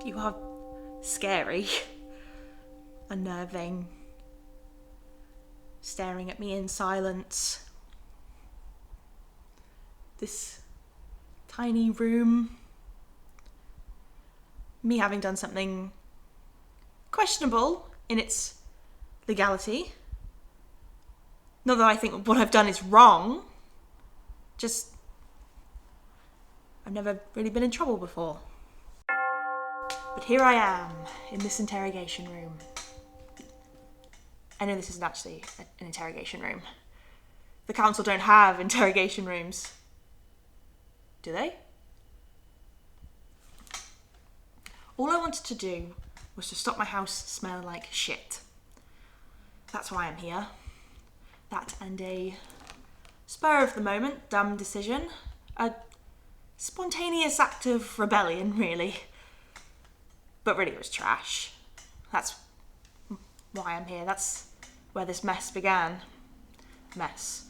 You are scary, unnerving, staring at me in silence. This tiny room, me having done something questionable in its legality. Not that I think what I've done is wrong, just I've never really been in trouble before. But here I am, in this interrogation room. I know this isn't actually an interrogation room. The council don't have interrogation rooms. Do they? All I wanted to do was to stop my house smelling like shit. That's why I'm here. That and a spur of the moment, dumb decision. A spontaneous act of rebellion, really. But really it was trash. That's why I'm here. That's where this mess began. Mess.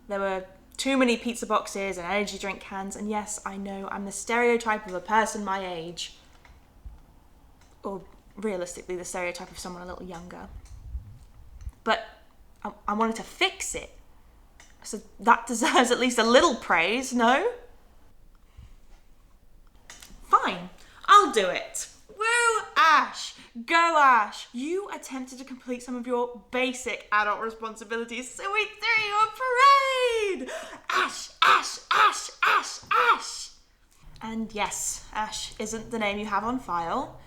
There were too many pizza boxes and energy drink cans, and yes, I know I'm the stereotype of a person my age. Or realistically, the stereotype of someone a little younger. But I wanted to fix it. So that deserves at least a little praise, no? Fine. I'll do it. Woo, Ash. Go, Ash. You attempted to complete some of your basic adult responsibilities, so we threw you a parade. Ash, Ash, Ash, Ash, Ash. And yes, Ash isn't the name you have on file.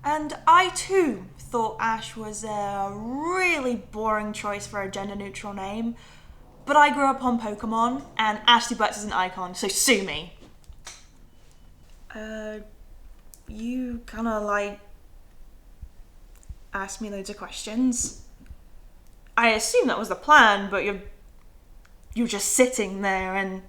And I too thought Ash was a really boring choice for a gender-neutral name, but I grew up on Pokemon, and Ashley Butts is an icon, so sue me. You kinda asked me loads of questions. I assume that was the plan, but you're just sitting there and...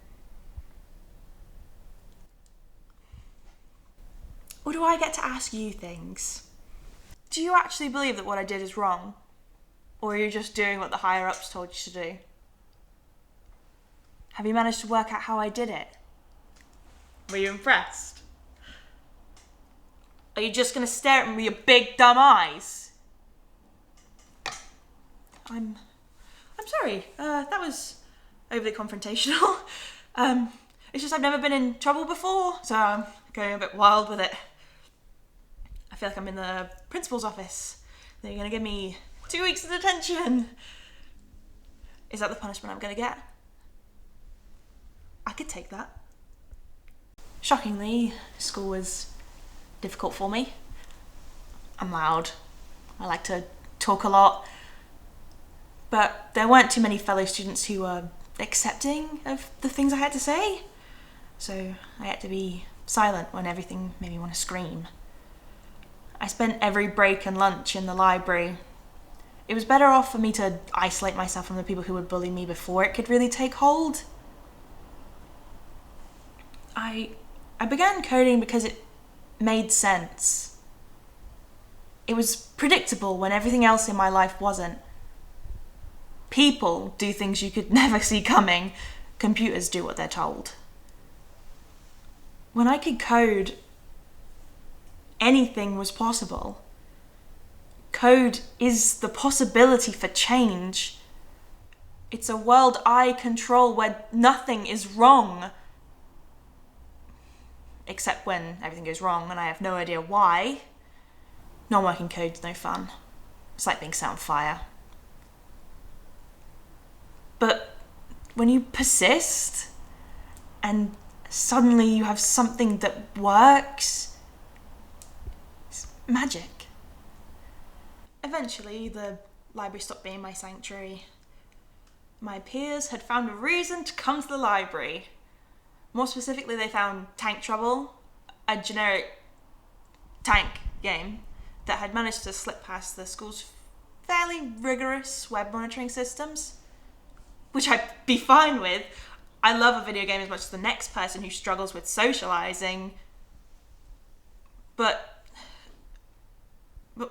Or do I get to ask you things? Do you actually believe that what I did is wrong? Or are you just doing what the higher-ups told you to do? Have you managed to work out how I did it? Were you impressed? Are you just going to stare at me with your big dumb eyes? I'm sorry. That was overly confrontational. It's just I've never been in trouble before, so I'm going a bit wild with it. I feel like I'm in the principal's office. They're going to give me 2 weeks of detention. Is that the punishment I'm going to get? I could take that. Shockingly, school was difficult for me. I'm loud. I like to talk a lot. But there weren't too many fellow students who were accepting of the things I had to say. So I had to be silent when everything made me want to scream. I spent every break and lunch in the library. It was better off for me to isolate myself from the people who would bully me before it could really take hold. I began coding because it made sense. It was predictable when everything else in my life wasn't. People do things you could never see coming. Computers do what they're told. When I could code, anything was possible. Code is the possibility for change. It's a world I control where nothing is wrong. Except when everything goes wrong and I have no idea why. Non-working code's no fun. It's like being set on fire. But when you persist and suddenly you have something that works, it's magic. Eventually, the library stopped being my sanctuary. My peers had found a reason to come to the library. More specifically, they found Tank Trouble, a generic tank game that had managed to slip past the school's fairly rigorous web monitoring systems, which I'd be fine with. I love a video game as much as the next person who struggles with socializing. But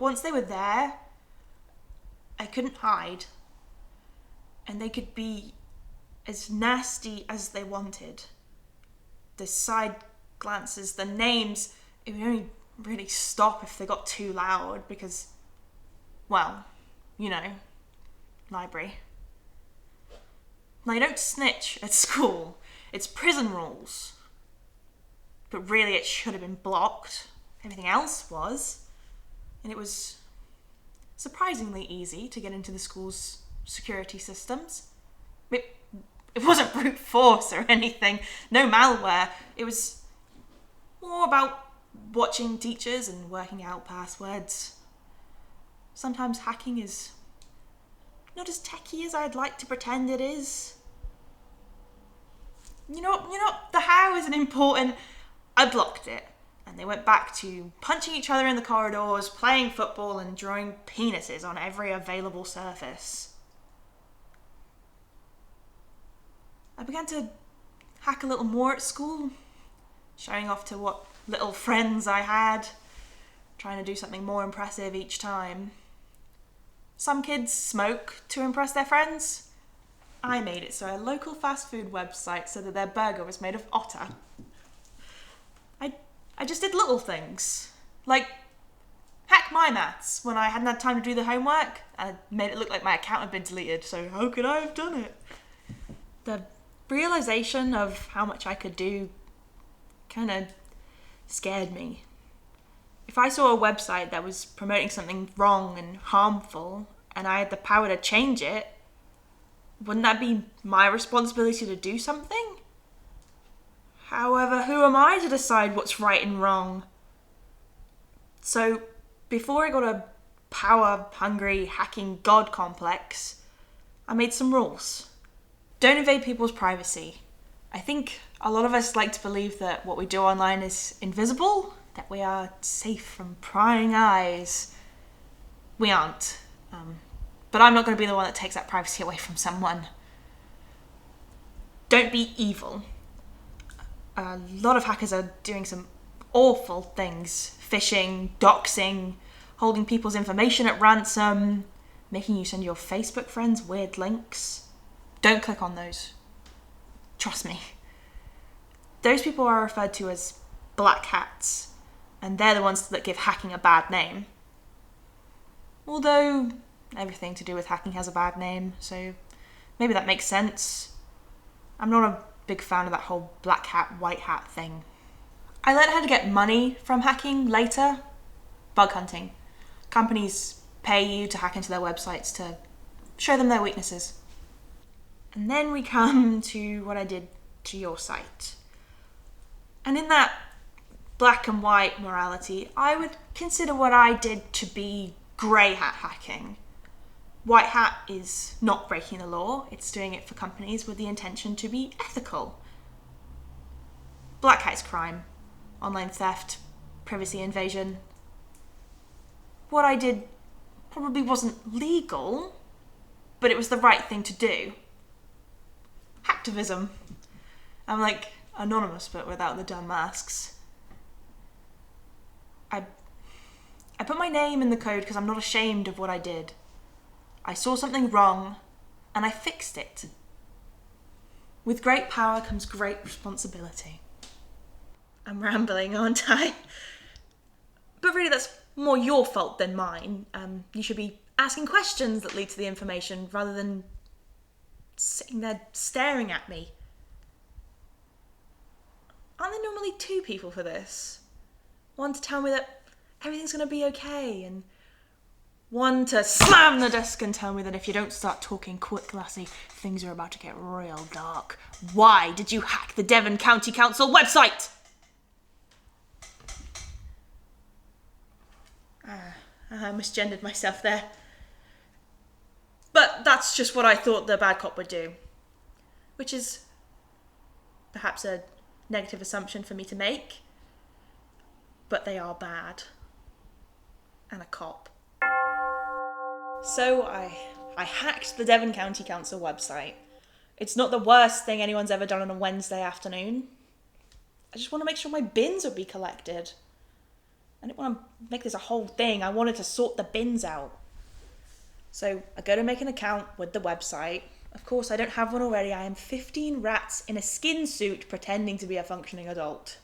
once they were there, I couldn't hide. And they could be as nasty as they wanted. The side glances, the names, it would only really stop if they got too loud because, well, you know, library. Now, you don't snitch at school. It's prison rules. But really, it should have been blocked. Everything else was. And it was surprisingly easy to get into the school's security systems. It wasn't brute force or anything. No malware. It was more about watching teachers and working out passwords. Sometimes hacking is not as techy as I'd like to pretend it is. You know, the how isn't important. I blocked it. And they went back to punching each other in the corridors, playing football, and drawing penises on every available surface. I began to hack a little more at school, showing off to what little friends I had, trying to do something more impressive each time. Some kids smoke to impress their friends. I made it so a local fast food website said that their burger was made of otter. I just did little things, like hack my maths when I hadn't had time to do the homework. I made it look like my account had been deleted, so how could I have done it? The realization of how much I could do kind of scared me. If I saw a website that was promoting something wrong and harmful, and I had the power to change it, wouldn't that be my responsibility to do something? However, who am I to decide what's right and wrong? So, before I got a power-hungry, hacking god complex, I made some rules. Don't invade people's privacy. I think a lot of us like to believe that what we do online is invisible, that we are safe from prying eyes. We aren't. But I'm not going to be the one that takes that privacy away from someone. Don't be evil. A lot of hackers are doing some awful things. Phishing, doxing, holding people's information at ransom, making you send your Facebook friends weird links. Don't click on those. Trust me. Those people are referred to as black hats, and they're the ones that give hacking a bad name. Although everything to do with hacking has a bad name, so maybe that makes sense. I'm not a big fan of that whole black hat, white hat thing. I learned how to get money from hacking later. Bug hunting. Companies pay you to hack into their websites to show them their weaknesses. And then we come to what I did to your site. And in that black and white morality, I would consider what I did to be grey hat hacking. White hat is not breaking the law, it's doing it for companies with the intention to be ethical. Black hat is crime, online theft, privacy invasion. What I did probably wasn't legal, but it was the right thing to do. Hacktivism. I'm like Anonymous, but without the dumb masks. I put my name in the code because I'm not ashamed of what I did. I saw something wrong, and I fixed it. With great power comes great responsibility. I'm rambling, aren't I? But really, that's more your fault than mine. You should be asking questions that lead to the information rather than sitting there staring at me. Aren't there normally two people for this? One to tell me that everything's going to be okay, and one to slam the desk and tell me that if you don't start talking quick, lassie, things are about to get real dark. Why did you hack the Devon County Council website? I misgendered myself there. But that's just what I thought the bad cop would do. Which is perhaps a negative assumption for me to make. But they are bad. And a cop. So I hacked the Devon County Council website. It's not the worst thing anyone's ever done on a Wednesday afternoon. I just want to make sure my bins would be collected. I didn't want to make this a whole thing. I wanted to sort the bins out. So I go to make an account with the website. Of course, I don't have one already. I am 15 rats in a skin suit pretending to be a functioning adult.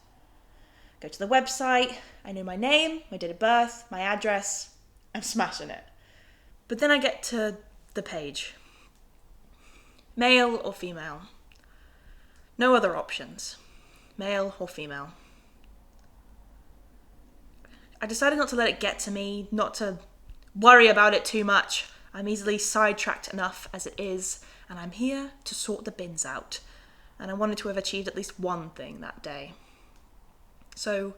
Go to the website, I know my name, my date of birth, my address, I'm smashing it. But then I get to the page. Male or female? No other options. Male or female? I decided not to let it get to me, not to worry about it too much. I'm easily sidetracked enough as it is, and I'm here to sort the bins out. And I wanted to have achieved at least one thing that day. So,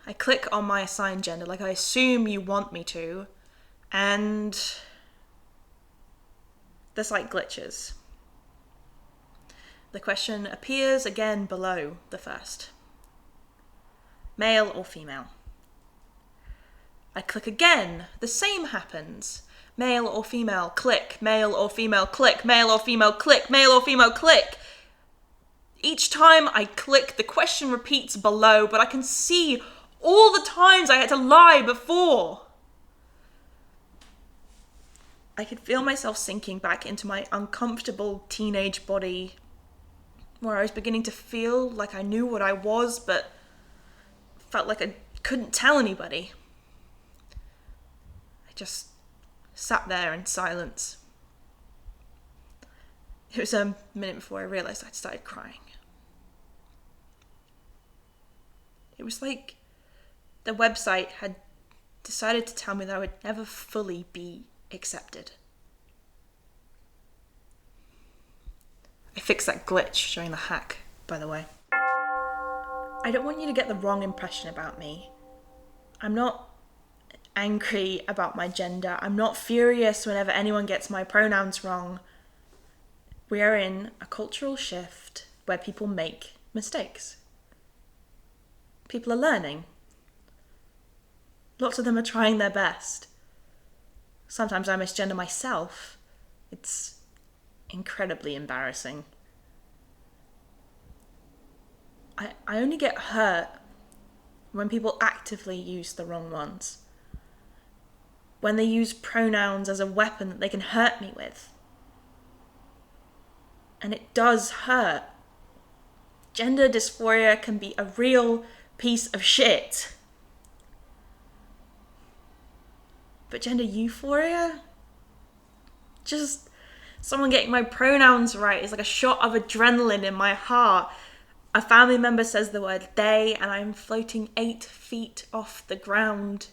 I click on my assigned gender like I assume you want me to, and the site glitches. The question appears again below the first. Male or female? I click again. The same happens. Male or female, click. Male or female, click. Male or female, click. Male or female, click. Each time I click, the question repeats below, but I can see all the times I had to lie before. I could feel myself sinking back into my uncomfortable teenage body, where I was beginning to feel like I knew what I was, but felt like I couldn't tell anybody. I just sat there in silence. It was a minute before I realised I'd started crying. It was like the website had decided to tell me that I would never fully be accepted. I fixed that glitch during the hack, by the way. I don't want you to get the wrong impression about me. I'm not angry about my gender. I'm not furious whenever anyone gets my pronouns wrong. We are in a cultural shift where people make mistakes. People are learning. Lots of them are trying their best. Sometimes I misgender myself. It's incredibly embarrassing. I only get hurt when people actively use the wrong ones. When they use pronouns as a weapon that they can hurt me with. And it does hurt. Gender dysphoria can be a real piece of shit. But gender euphoria? Just someone getting my pronouns right is like a shot of adrenaline in my heart. A family member says the word they, and I'm floating 8 feet off the ground.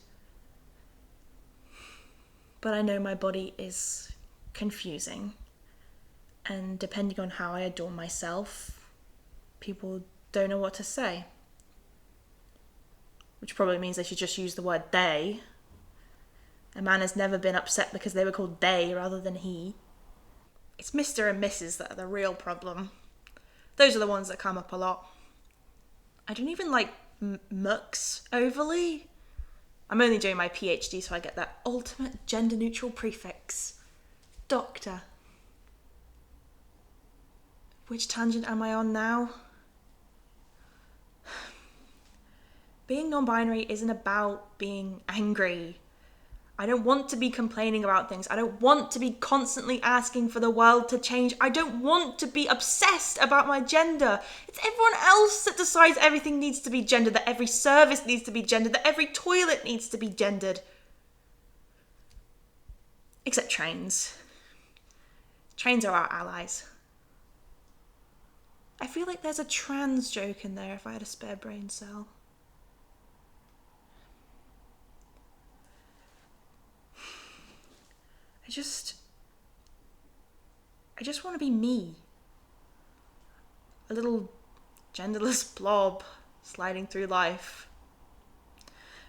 But I know my body is confusing. And depending on how I adorn myself, people don't know what to say. Which probably means they should just use the word they. A man has never been upset because they were called they rather than he. It's Mr. and Mrs. that are the real problem. Those are the ones that come up a lot. I don't even like mucks overly. I'm only doing my PhD, so I get that ultimate gender-neutral prefix. Doctor. Which tangent am I on now? Being non-binary isn't about being angry. I don't want to be complaining about things. I don't want to be constantly asking for the world to change. I don't want to be obsessed about my gender. It's everyone else that decides everything needs to be gendered, that every service needs to be gendered, that every toilet needs to be gendered. Except trains. Trains are our allies. I feel like there's a trans joke in there if I had a spare brain cell. I just want to be me. A little genderless blob sliding through life.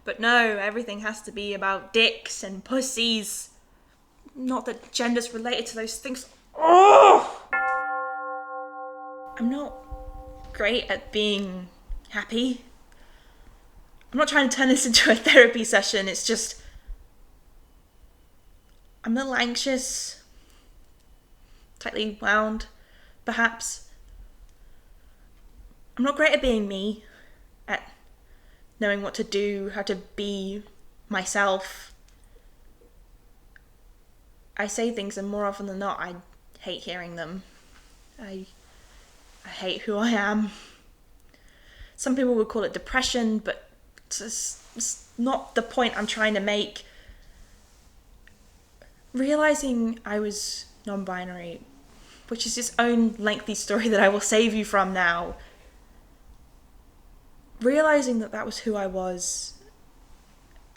But no, everything has to be about dicks and pussies. Not that gender's related to those things. Oh! I'm not great at being happy. I'm not trying to turn this into a therapy session. It's just, I'm a little anxious, tightly wound, perhaps. I'm not great at being me, at knowing what to do, how to be myself. I say things and more often than not, I hate hearing them. I hate who I am. Some people would call it depression, but it's not the point I'm trying to make. Realising I was non-binary, which is its own lengthy story that I will save you from now. Realising that that was who I was,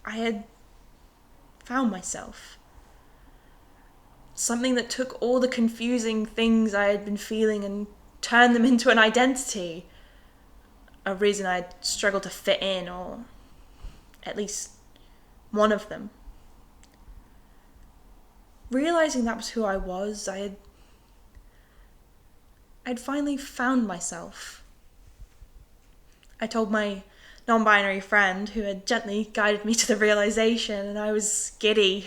I had found myself. Something that took all the confusing things I had been feeling and turned them into an identity. A reason I'd struggled to fit in, or at least one of them. Realising that was who I was, I'd finally found myself. I told my non-binary friend, who had gently guided me to the realisation, and I was giddy.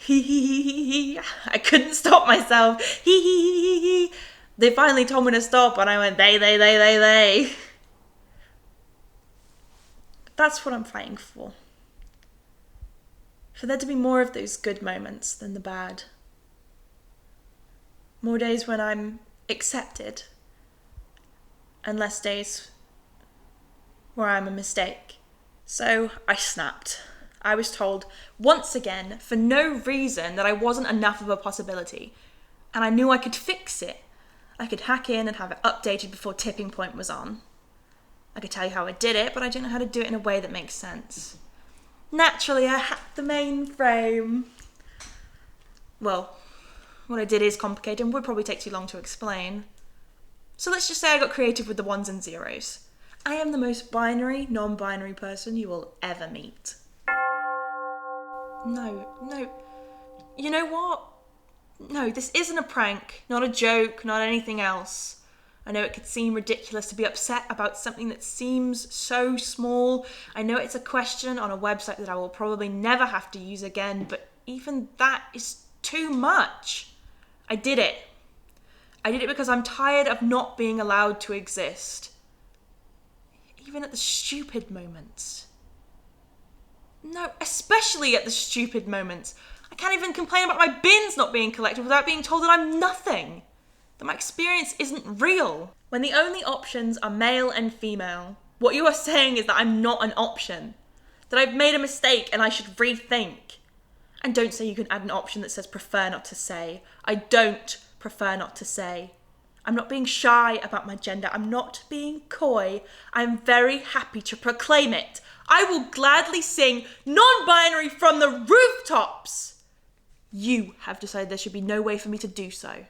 I couldn't stop myself. They finally told me to stop, and I went, they. That's what I'm fighting for. For there to be more of those good moments than the bad. More days when I'm accepted, and less days where I'm a mistake. So I snapped. I was told once again, for no reason, that I wasn't enough of a possibility. And I knew I could fix it. I could hack in and have it updated before tipping point was on. I could tell you how I did it, but I didn't know how to do it in a way that makes sense. Naturally, I hacked the mainframe. Well, what I did is complicated and would probably take too long to explain. So let's just say I got creative with the ones and zeros. I am the most binary, non-binary person you will ever meet. No. You know what? No, this isn't a prank, not a joke, not anything else. I know it could seem ridiculous to be upset about something that seems so small. I know it's a question on a website that I will probably never have to use again, but even that is too much. I did it. I did it because I'm tired of not being allowed to exist. Even at the stupid moments. No, especially at the stupid moments. I can't even complain about my bins not being collected without being told that I'm nothing. That my experience isn't real. When the only options are male and female, what you are saying is that I'm not an option. That I've made a mistake and I should rethink. And don't say you can add an option that says prefer not to say. I don't prefer not to say. I'm not being shy about my gender. I'm not being coy. I'm very happy to proclaim it. I will gladly sing non-binary from the rooftops. You have decided there should be no way for me to do so.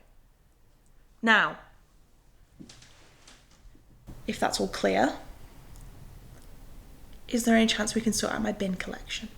Now, if that's all clear, is there any chance we can sort out my bin collection?